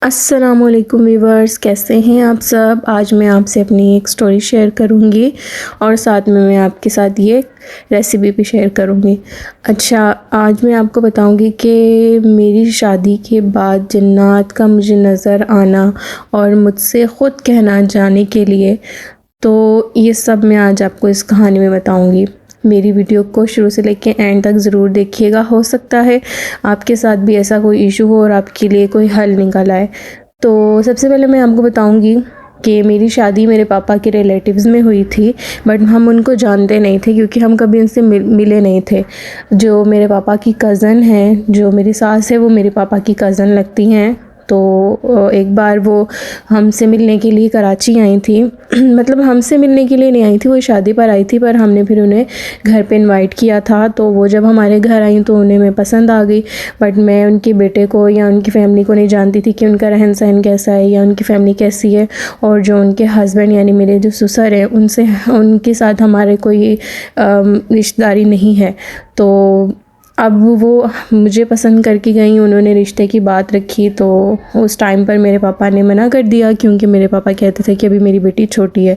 अस्सलामुअलैकुम व्यूवर्स, कैसे हैं आप सब। आज मैं आपसे अपनी एक स्टोरी शेयर करूंगी और साथ में मैं आपके साथ ये रेसिपी भी शेयर करूंगी। अच्छा, आज मैं आपको बताऊंगी कि मेरी शादी के बाद जन्नत का मुझे नज़र आना और मुझसे ख़ुद कहना जाने के लिए, तो ये सब मैं आज आपको इस कहानी में बताऊंगी। मेरी वीडियो को शुरू से लेकर एंड तक ज़रूर देखिएगा। हो सकता है आपके साथ भी ऐसा कोई इशू हो और आपके लिए कोई हल निकल आए। तो सबसे पहले मैं आपको बताऊंगी कि मेरी शादी मेरे पापा के रिलेटिव्स में हुई थी, बट हम उनको जानते नहीं थे क्योंकि हम कभी उनसे मिले नहीं थे। जो मेरे पापा की कज़न हैं, जो मेरी सास है, वो मेरे पापा की कज़न लगती हैं। तो एक बार वो हमसे मिलने के लिए कराची आई थी मतलब हमसे मिलने के लिए नहीं आई थी, वो शादी पर आई थी, पर हमने फिर उन्हें घर पे इनवाइट किया था। तो वो जब हमारे घर आई तो उन्हें मैं पसंद आ गई, बट मैं उनके बेटे को या उनकी फ़ैमिली को नहीं जानती थी कि उनका रहन सहन कैसा है या उनकी फ़ैमिली कैसी है। और जो उनके हस्बैंड यानी मेरे जो ससुर हैं, उनके साथ हमारे कोई रिश्तेदारी नहीं है। तो अब वो मुझे पसंद करके गई, उन्होंने रिश्ते की बात रखी, तो उस टाइम पर मेरे पापा ने मना कर दिया क्योंकि मेरे पापा कहते थे कि अभी मेरी बेटी छोटी है।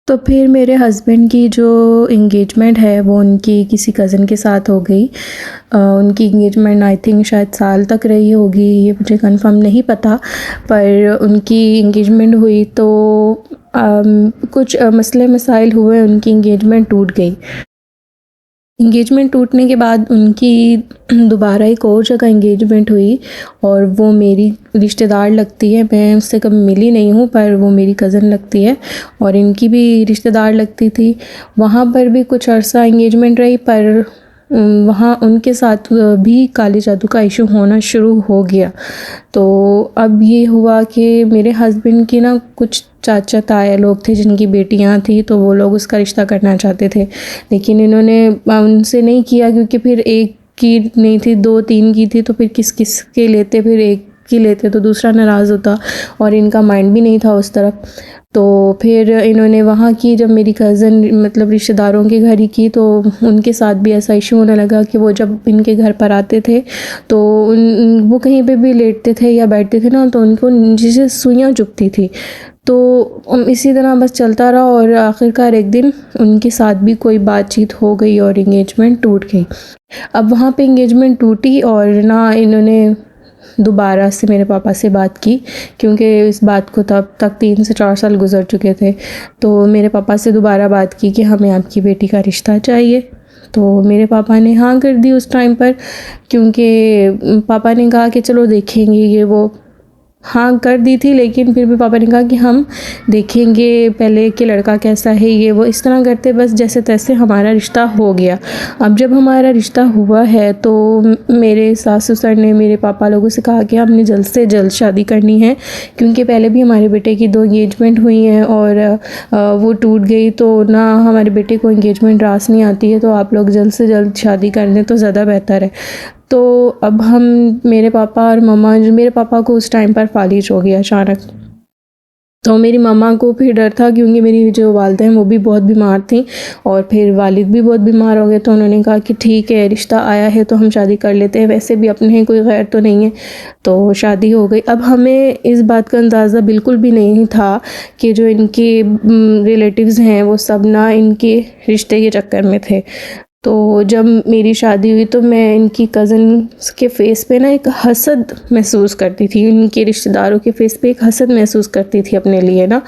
तो फिर मेरे हस्बैंड की जो इंगेजमेंट है वो उनकी किसी कज़न के साथ हो गई। उनकी इंगेजमेंट आई थिंक शायद साल तक रही होगी, ये मुझे कंफर्म नहीं पता, पर उनकी इंगेजमेंट हुई तो कुछ मसले मसाइल हुए, उनकी इंगेजमेंट टूट गई। इंगेजमेंट टूटने के बाद उनकी दोबारा एक और जगह इंगेजमेंट हुई और वो मेरी रिश्तेदार लगती है। मैं उससे कभी मिली नहीं हूँ, पर वो मेरी कज़न लगती है और इनकी भी रिश्तेदार लगती थी। वहाँ पर भी कुछ अरसा इंगेजमेंट रही, पर वहाँ उनके साथ भी काले जादू का इशू होना शुरू हो गया। तो अब ये हुआ कि मेरे हस्बैंड की ना कुछ चाचा ताया लोग थे जिनकी बेटियां थी, तो वो लोग उसका रिश्ता करना चाहते थे, लेकिन इन्होंने उनसे नहीं किया क्योंकि फिर एक की नहीं थी, दो तीन की थी, तो फिर किस किस के लेते, फिर एक की लेते तो दूसरा नाराज़ होता और इनका माइंड भी नहीं था उस तरफ। तो फिर इन्होंने वहाँ की, जब मेरी कज़न मतलब रिश्तेदारों के घर ही की, तो उनके साथ भी ऐसा इशू होने लगा कि वो जब इनके घर पर आते थे तो वो कहीं पे भी लेटते थे या बैठते थे ना, तो उनको जैसे सुइयाँ चुभती थी। तो इसी तरह बस चलता रहा और आखिरकार एक दिन उनके साथ भी कोई बातचीत हो गई और इंगेजमेंट टूट गई। अब वहाँ पे इंगेजमेंट टूटी और ना इन्होंने दोबारा से मेरे पापा से बात की क्योंकि इस बात को तब तक 3 से 4 साल गुजर चुके थे। तो मेरे पापा से दोबारा बात की कि हमें आपकी बेटी का रिश्ता चाहिए। तो मेरे पापा ने हाँ कर दी उस टाइम पर, क्योंकि पापा ने कहा कि चलो देखेंगे, ये वो हाँ कर दी थी, लेकिन फिर भी पापा ने कहा कि हम देखेंगे पहले कि लड़का कैसा है, ये वो इस तरह करते बस जैसे तैसे हमारा रिश्ता हो गया। अब जब हमारा रिश्ता हुआ है तो मेरे सास ससुर ने मेरे पापा लोगों से कहा कि हमने जल्द से जल्द शादी करनी है, क्योंकि पहले भी हमारे बेटे की 2 इंगेजमेंट हुई हैं और वो टूट गई, तो ना हमारे बेटे को इंगेजमेंट रास नहीं आती है, तो आप लोग जल्द से जल्द शादी कर दें तो ज़्यादा बेहतर है। तो अब हम, मेरे पापा और मम्मा, जो मेरे पापा को उस टाइम पर फालिज हो गया अचानक, तो मेरी मम्मा को फिर डर था क्योंकि मेरी जो वालिदा हैं वो भी बहुत बीमार थी और फिर वालिद भी बहुत बीमार हो गए। तो उन्होंने कहा कि ठीक है, रिश्ता आया है तो हम शादी कर लेते हैं, वैसे भी अपने हैं, कोई गैर तो नहीं है। तो शादी हो गई। अब हमें इस बात का अंदाज़ा बिल्कुल भी नहीं था कि जो इनके रिलेटिव्स हैं वो सब ना इनके रिश्ते के चक्कर में थे। तो जब मेरी शादी हुई तो मैं इनकी कज़न के फ़ेस पे ना एक हसद महसूस करती थी, उनके रिश्तेदारों के फ़ेस पे एक हसद महसूस करती थी अपने लिए ना।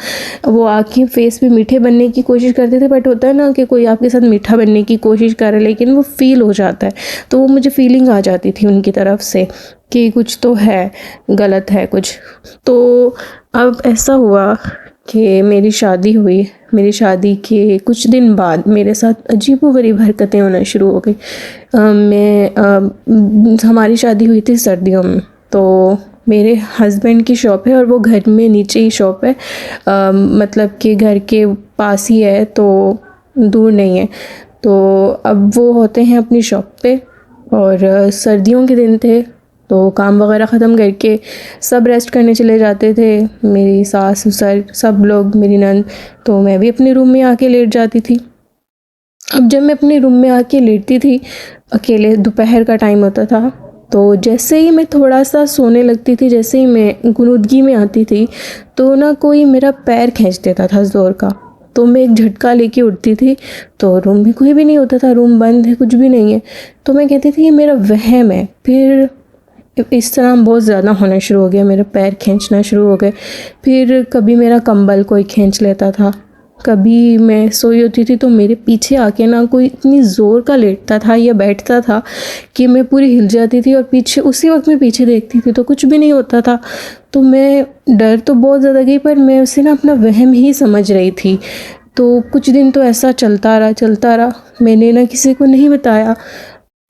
वो आके फ़ेस पे मीठे बनने की कोशिश करते थे, बट होता है ना कि कोई आपके साथ मीठा बनने की कोशिश कर रहा है लेकिन वो फ़ील हो जाता है, तो वो मुझे फ़ीलिंग आ जाती थी उनकी तरफ से कि कुछ तो है, गलत है कुछ। तो अब ऐसा हुआ कि मेरी शादी हुई। मेरी शादी के कुछ दिन बाद मेरे साथ अजीबोगरीब हरकतें होना शुरू हो गई। हमारी शादी हुई थी सर्दियों में, तो मेरे हस्बैंड की शॉप है और वो घर में नीचे ही शॉप है, मतलब कि घर के पास ही है, तो दूर नहीं है। तो अब वो होते हैं अपनी शॉप पे और सर्दियों के दिन थे, तो काम वगैरह ख़त्म करके सब रेस्ट करने चले जाते थे, मेरी सास ससुर सब लोग, मेरी नंद, तो मैं भी अपने रूम में आके लेट जाती थी। अब जब मैं अपने रूम में आके लेटती थी अकेले, दोपहर का टाइम होता था, तो जैसे ही मैं थोड़ा सा सोने लगती थी, जैसे ही मैं गुनूदगी में आती थी, तो ना कोई मेरा पैर खींच देता था ज़ोर का। तो मैं एक झटका लेके उठती थी, तो रूम में कोई भी नहीं होता था, रूम बंद है, कुछ भी नहीं है। तो मैं कहती थी ये मेरा वहम है। फिर इस तरह बहुत ज़्यादा होना शुरू हो गया, मेरे पैर खींचना शुरू हो गए। फिर कभी मेरा कंबल कोई खींच लेता था, कभी मैं सोई होती थी तो मेरे पीछे आके ना कोई इतनी ज़ोर का लेटता था या बैठता था कि मैं पूरी हिल जाती थी, और पीछे उसी वक्त मैं पीछे देखती थी तो कुछ भी नहीं होता था। तो मैं डर तो बहुत ज़्यादा गई, पर मैं उसे ना अपना वहम ही समझ रही थी। तो कुछ दिन तो ऐसा चलता रहा। मैंने ना किसी को नहीं बताया।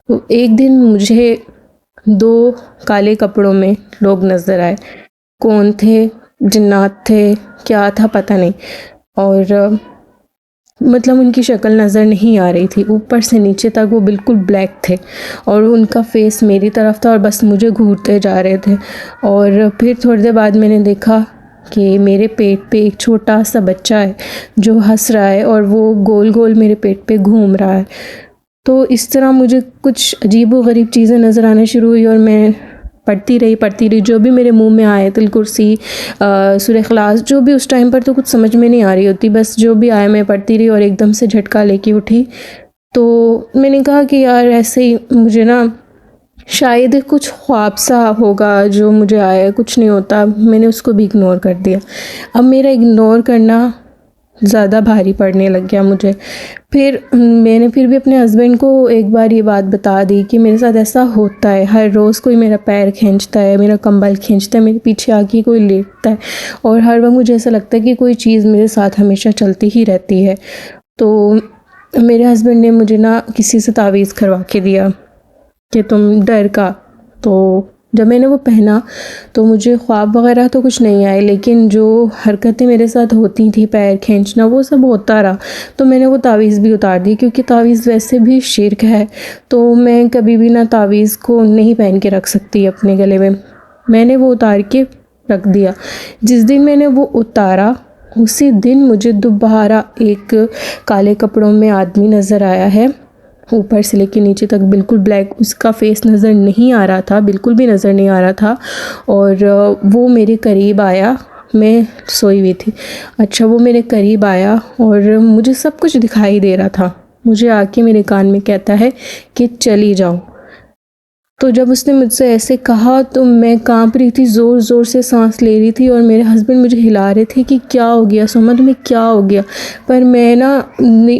तो एक दिन मुझे 2 काले कपड़ों में लोग नज़र आए। कौन थे, जिन्नात थे, क्या था पता नहीं। और मतलब उनकी शक्ल नज़र नहीं आ रही थी, ऊपर से नीचे तक वो बिल्कुल ब्लैक थे, और उनका फेस मेरी तरफ था और बस मुझे घूरते जा रहे थे। और फिर थोड़ी देर बाद मैंने देखा कि मेरे पेट पे एक छोटा सा बच्चा है जो हंस रहा है, और वो गोल गोल मेरे पेट पे घूम रहा है। तो इस तरह मुझे कुछ अजीब व गरीब चीज़ें नज़र आना शुरू हुई, और मैं पढ़ती रही। जो भी मेरे मुंह में आयतुल कुर्सी, सूरह इखलास, जो भी उस टाइम पर तो कुछ समझ में नहीं आ रही होती, बस जो भी आया मैं पढ़ती रही, और एकदम से झटका लेके उठी। तो मैंने कहा कि यार ऐसे ही मुझे ना शायद कुछ ख्वाब सा होगा जो मुझे आया, कुछ नहीं होता। मैंने उसको भी इग्नोर कर दिया। अब मेरा इग्नोर करना ज़्यादा भारी पड़ने लग गया मुझे। फिर मैंने फिर भी अपने हस्बैंड को एक बार ये बात बता दी कि मेरे साथ ऐसा होता है, हर रोज़ कोई मेरा पैर खींचता है, मेरा कंबल खींचता है, मेरे पीछे आके कोई लेटता है, और हर वक्त मुझे ऐसा लगता है कि कोई चीज़ मेरे साथ हमेशा चलती ही रहती है। तो मेरे हस्बैंड ने मुझे ना किसी से तावीज़ करवा के दिया कि तुम डर का। तो जब मैंने वो पहना तो मुझे ख्वाब वगैरह तो कुछ नहीं आए, लेकिन जो हरकतें मेरे साथ होती थी, पैर खींचना, वो सब होता रहा। तो मैंने वो तावीज़ भी उतार दी, क्योंकि तावीज़ वैसे भी शिर्क है, तो मैं कभी भी ना तावीज़ को नहीं पहन के रख सकती अपने गले में। मैंने वो उतार के रख दिया। जिस दिन मैंने वो उतारा उसी दिन मुझे दोबारा एक काले कपड़ों में आदमी नज़र आया है, ऊपर से लेके नीचे तक बिल्कुल ब्लैक। उसका फेस नज़र नहीं आ रहा था, बिल्कुल भी नज़र नहीं आ रहा था, और वो मेरे करीब आया। मैं सोई हुई थी। अच्छा, वो मेरे करीब आया और मुझे सब कुछ दिखाई दे रहा था। मुझे आके मेरे कान में कहता है कि चली जाओ। तो जब उसने मुझसे ऐसे कहा तो मैं कांप रही थी, ज़ोर ज़ोर से सांस ले रही थी, और मेरे हस्बैंड मुझे हिला रहे थे कि क्या हो गया सोमा, तुम्हें क्या हो गया। पर मैं ना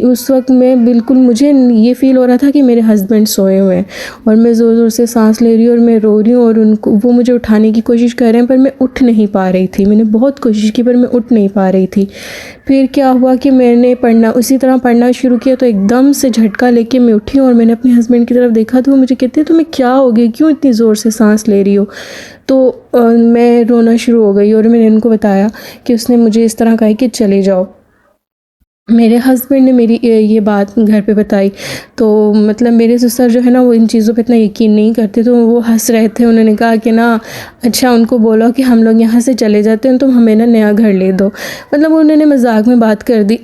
उस वक्त मैं बिल्कुल, मुझे ये फ़ील हो रहा था कि मेरे हस्बैंड सोए हुए हैं, और मैं ज़ोर ज़ोर से सांस ले रही हूँ और मैं रो रही हूँ, और उनको, वो मुझे उठाने की कोशिश कर रहे हैं, पर मैं उठ नहीं पा रही थी। मैंने बहुत कोशिश की पर मैं उठ नहीं पा रही थी। फिर क्या हुआ कि मैंने उसी तरह पढ़ना शुरू किया, तो एकदम से झटका लेके मैं उठी, और मैंने अपने हस्बैंड की तरफ देखा तो वो मुझे कहते हैं तुम्हें क्या हो गया, क्यों इतनी ज़ोर से सांस ले रही हो। तो मैं रोना शुरू हो गई, और मैंने उनको बताया कि उसने मुझे इस तरह कहा कि चले जाओ। मेरे हस्बैंड ने मेरी ये बात घर पे बताई, तो मतलब मेरे ससुर जो है ना, वो इन चीज़ों पे इतना यकीन नहीं करते, तो वो हंस रहे थे। उन्होंने कहा कि ना अच्छा, उनको बोलो कि हम लोग यहाँ से चले जाते हैं, तुम हमें ना नया घर ले दो। मतलब उन्होंने मजाक में बात कर दी।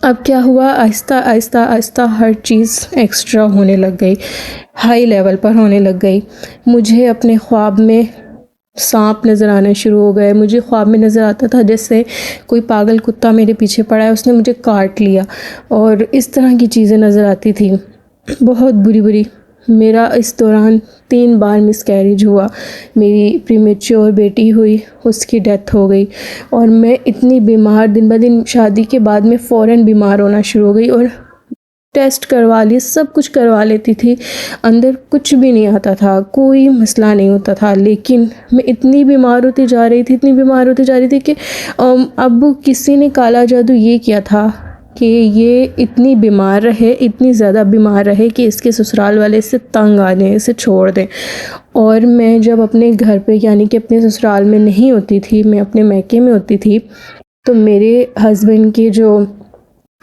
अब क्या हुआ, आहिस्ता आहिस्ता आहिस्ता हर चीज़ एक्स्ट्रा होने लग गई, हाई लेवल पर होने लग गई। मुझे अपने ख्वाब में सांप नज़र आने शुरू हो गए। मुझे ख्वाब में नज़र आता था जैसे कोई पागल कुत्ता मेरे पीछे पड़ा है, उसने मुझे काट लिया, और इस तरह की चीज़ें नज़र आती थी, बहुत बुरी बुरी। मेरा इस दौरान 3 बार मिसकैरेज हुआ। मेरी प्रीमेच्योर बेटी हुई, उसकी डेथ हो गई, और मैं इतनी बीमार, दिन ब दिन शादी के बाद में फ़ौरन बीमार होना शुरू हो गई, और टेस्ट करवा लिए, सब कुछ करवा लेती थी, अंदर कुछ भी नहीं आता था, कोई मसला नहीं होता था। लेकिन मैं इतनी बीमार होती जा रही थी, इतनी बीमार होती जा रही थी कि अब किसी ने काला जादू ये किया था कि ये इतनी बीमार रहे, इतनी ज़्यादा बीमार रहे कि इसके ससुराल वाले इससे तंग आ जाएं, इसे छोड़ दें। और मैं जब अपने घर पे, यानी कि अपने ससुराल में नहीं होती थी, मैं अपने मैके में होती थी, तो मेरे हस्बैंड के जो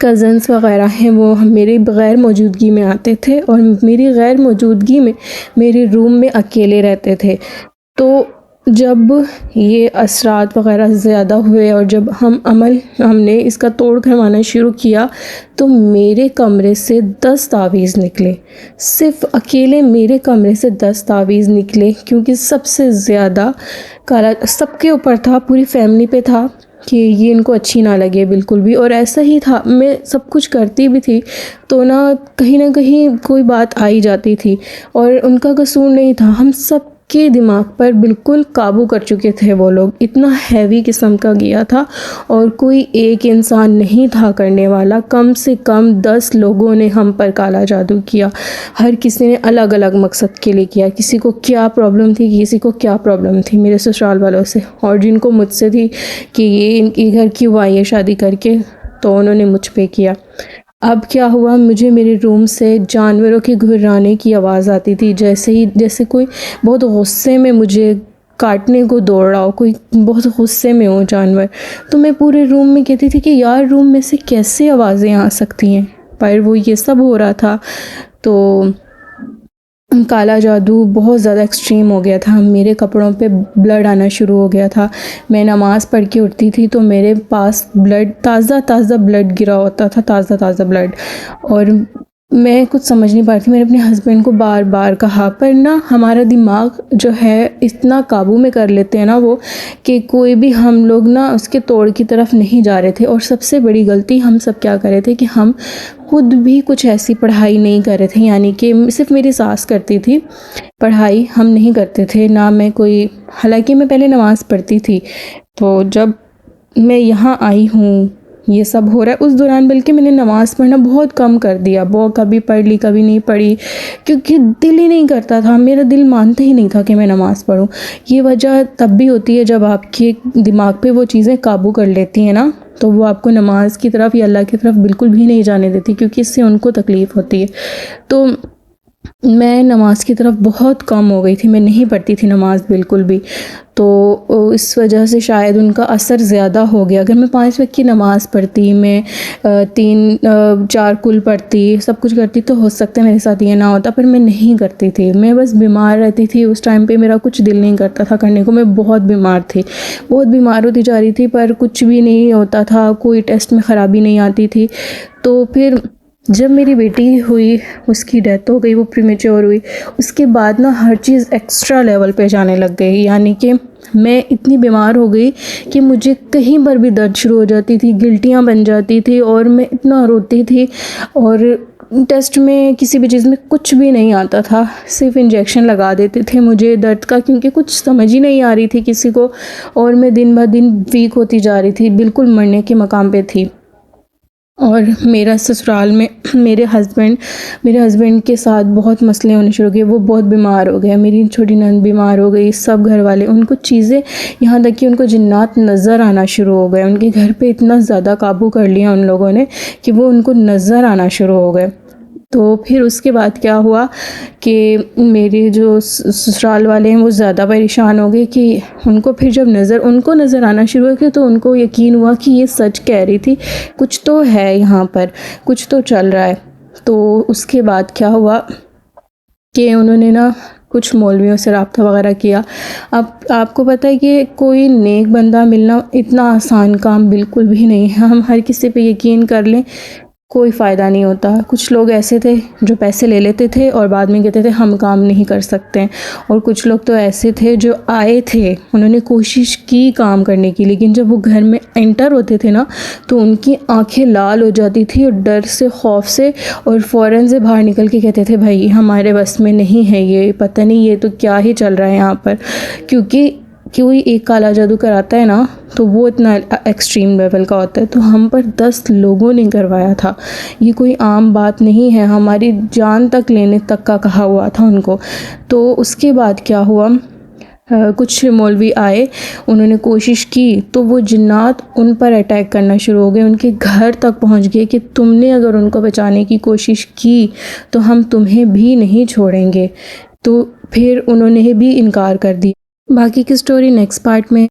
कज़न्स वग़ैरह हैं वो मेरी गैर मौजूदगी में आते थे, और मेरी गैर मौजूदगी में मेरे रूम में अकेले रहते थे। तो जब ये असरात वग़ैरह ज़्यादा हुए और जब हमने इसका तोड़ करवाना शुरू किया, तो मेरे कमरे से 10 तावीज़ निकले। सिर्फ़ अकेले मेरे कमरे से 10 तावीज़ निकले, क्योंकि सबसे ज़्यादा काला सबके ऊपर था, पूरी फैमिली पे था कि ये इनको अच्छी ना लगे बिल्कुल भी। और ऐसा ही था, मैं सब कुछ करती भी थी तो ना कहीं कोई बात आ ही जाती थी, और उनका कसूर नहीं था। हम सब के दिमाग पर बिल्कुल काबू कर चुके थे वो लोग। इतना हैवी किस्म का गया था, और कोई एक इंसान नहीं था करने वाला। कम से कम 10 लोगों ने हम पर काला जादू किया। हर किसी ने अलग अलग मकसद के लिए किया। किसी को क्या प्रॉब्लम थी, किसी को क्या प्रॉब्लम थी मेरे ससुराल वालों से, और जिनको मुझसे थी कि ये इनके घर क्यों आई है शादी करके, तो उन्होंने मुझ पे किया। अब क्या हुआ, मुझे मेरे रूम से जानवरों के घुर्राने की आवाज़ आती थी, जैसे कोई बहुत गुस्से में मुझे काटने को दौड़ रहा हो, कोई बहुत गुस्से में हो जानवर। तो मैं पूरे रूम में कहती थी कि यार रूम में से कैसे आवाज़ें आ सकती हैं, पर वो ये सब हो रहा था। तो काला जादू बहुत ज़्यादा एक्सट्रीम हो गया था। मेरे कपड़ों पे ब्लड आना शुरू हो गया था। मैं नमाज़ पढ़ के उठती थी तो मेरे पास ब्लड ताज़ा ब्लड गिरा होता था, ताज़ा ब्लड। और मैं कुछ समझ नहीं पा रही थी। मैंने अपने हस्बैंड को बार बार कहा, पर ना हमारा दिमाग जो है इतना काबू में कर लेते हैं ना वो, कि कोई भी हम लोग ना उसके तोड़ की तरफ नहीं जा रहे थे। और सबसे बड़ी गलती हम सब क्या कर रहे थे कि हम खुद भी कुछ ऐसी पढ़ाई नहीं कर रहे थे। यानी कि सिर्फ मेरी सास करती थी पढ़ाई, हम नहीं करते थे ना। मैं कोई, हालांकि मैं पहले नमाज़ पढ़ती थी। तो जब मैं यहाँ आई हूँ, ये सब हो रहा है, उस दौरान बल्कि मैंने नमाज़ पढ़ना बहुत कम कर दिया। वो कभी पढ़ ली, कभी नहीं पढ़ी, क्योंकि दिल ही नहीं करता था। मेरा दिल मानता ही नहीं था कि मैं नमाज़ पढ़ूँ। ये वजह तब भी होती है जब आपके दिमाग पे वो चीज़ें काबू कर लेती हैं ना, तो वो आपको नमाज की तरफ या अल्लाह की तरफ बिल्कुल भी नहीं जाने देती, क्योंकि इससे उनको तकलीफ़ होती है। तो मैं नमाज़ की तरफ बहुत कम हो गई थी, मैं नहीं पढ़ती थी नमाज़ बिल्कुल भी। तो इस वजह से शायद उनका असर ज़्यादा हो गया। अगर मैं 5 वक्त की नमाज़ पढ़ती, मैं 3-4 कुल पढ़ती, सब कुछ करती, तो हो सकता है मेरे साथ ये ना होता, पर मैं नहीं करती थी। मैं बस बीमार रहती थी। उस टाइम पे मेरा कुछ दिल नहीं करता था करने को। मैं बहुत बीमार थी, बहुत बीमार होती जा रही थी, पर कुछ भी नहीं होता था, कोई टेस्ट में ख़राबी नहीं आती थी। तो फिर जब मेरी बेटी हुई, उसकी डेथ हो गई, वो प्रीमेच्योर हुई, उसके बाद ना हर चीज़ एक्स्ट्रा लेवल पे जाने लग गई। यानी कि मैं इतनी बीमार हो गई कि मुझे कहीं पर भी दर्द शुरू हो जाती थी, गिल्टियाँ बन जाती थी, और मैं इतना रोती थी। और टेस्ट में किसी भी चीज़ में कुछ भी नहीं आता था, सिर्फ इंजेक्शन लगा देते थे मुझे दर्द का, क्योंकि कुछ समझ ही नहीं आ रही थी किसी को। और मैं दिन ब दिन वीक होती जा रही थी, बिल्कुल मरने के मकाम पे थी। और मेरा ससुराल में मेरे हस्बैंड के साथ बहुत मसले होने शुरू हो गए। वो बहुत बीमार हो गए, मेरी छोटी नंद बीमार हो गई, सब घर वाले, उनको चीज़ें, यहाँ तक कि उनको जिन्नात नज़र आना शुरू हो गए। उनके घर पे इतना ज़्यादा काबू कर लिया उन लोगों ने कि वो उनको नज़र आना शुरू हो गए। तो फिर उसके बाद क्या हुआ कि मेरे जो ससुराल वाले हैं वो ज़्यादा परेशान हो गए कि उनको फिर जब उनको नज़र आना शुरू हो गया, तो उनको यकीन हुआ कि ये सच कह रही थी, कुछ तो है यहाँ पर, कुछ तो चल रहा है। तो उसके बाद क्या हुआ कि उन्होंने ना कुछ मौलवियों से रब्ता वगैरह किया। अब आपको पता है कि कोई नेक बंदा मिलना इतना आसान काम बिल्कुल भी नहीं है। हम हर किसी पे यकीन कर लें, कोई फ़ायदा नहीं होता। कुछ लोग ऐसे थे जो पैसे ले लेते थे और बाद में कहते थे हम काम नहीं कर सकते हैं, और कुछ लोग तो ऐसे थे जो आए थे, उन्होंने कोशिश की काम करने की, लेकिन जब वो घर में एंटर होते थे ना, तो उनकी आंखें लाल हो जाती थी और डर से, खौफ से, और फ़ौरन से बाहर निकल के कहते थे भाई हमारे बस में नहीं है, ये पता नहीं ये तो क्या ही चल रहा है यहाँ पर। क्योंकि कोई एक काला जादू कराता है ना, तो वो इतना एक्सट्रीम लेवल का होता है। तो हम पर 10 लोगों ने करवाया था, ये कोई आम बात नहीं है। हमारी जान तक लेने तक का कहा हुआ था उनको। तो उसके बाद क्या हुआ, कुछ मौलवी आए, उन्होंने कोशिश की, तो वो जिन्नात उन पर अटैक करना शुरू हो गए, उनके घर तक पहुंच गए कि तुमने अगर उनको बचाने की कोशिश की तो हम तुम्हें भी नहीं छोड़ेंगे। तो फिर उन्होंने भी इनकार कर दिया। बाकी की स्टोरी नेक्स्ट पार्ट में।